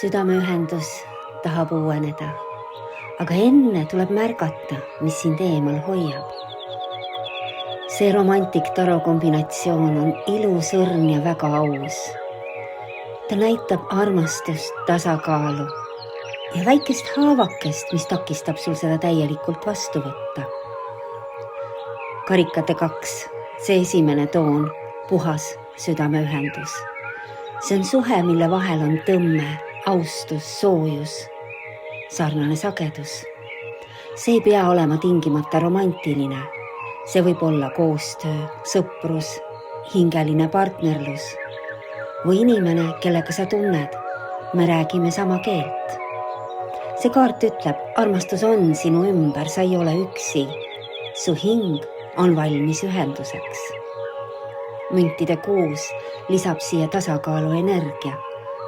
Südameühendus tahab uueneda, aga enne tuleb märgata, mis sind eemal hoiab. See romantik-taro kombinatsioon on ilus õrn ja väga aus. Ta näitab armastust, tasakaalu ja väikest haavakest, mis takistab sul seda täielikult vastu võtta. Karikate 2, see esimene toon, puhas südameühendus. See on suhe, mille vahel on tõmme, austus, soojus, sarnane sagedus. See ei pea olema tingimata romantiline. See võib olla koostöö, sõprus, hingeline partnerlus või inimene, kellega sa tunned, me räägime sama keelt. See kaart ütleb, armastus on sinu ümber, sa ei ole üksi. Su hing on valmis ühenduseks. Müntide 6 lisab siia tasakaalu energia.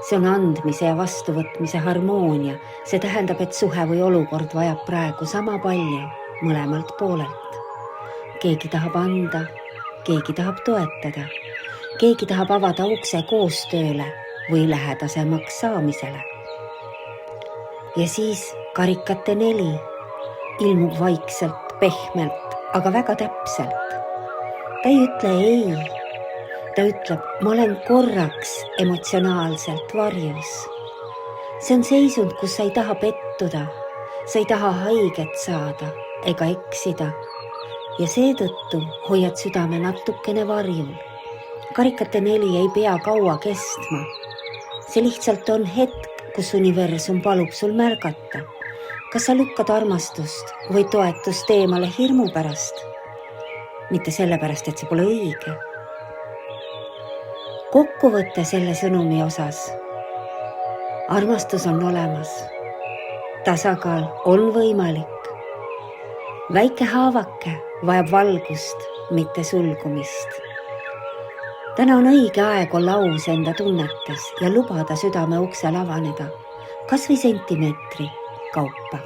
See on andmise ja vastuvõtmise harmoonia. See tähendab, et suhe või olukord vajab praegu sama palju mõlemalt poolelt. Keegi tahab anda, keegi tahab toetada, keegi tahab avada ukse koostööle või lähedasemaks saamisele. Ja siis karikate 4 ilmub vaikselt, pehmelt, aga väga täpselt. Ta ei ütle ei. Ta ütleb, ma olen korraks emotsionaalselt varjus. See on seisund, kus sa ei taha pettuda, sa ei taha haiget saada ega eksida ja seetõttu hoiad südame natukene varjul. Karikate 4 ei pea kaua kestma. See lihtsalt on hetk, kus universum palub sul märgata. Kas sa lükkad armastust või toetust eemale hirmu pärast? Mitte sellepärast, et see pole õige. Kokkuvõte selle sõnumi osas. Armastus on olemas. Tasakaal on võimalik. Väike haavake vajab valgust, mitte sulgumist. Täna on õige aeg olla aus enda tunnetes ja lubada südame uksel avaneda, kas või sentimeetri kaupa.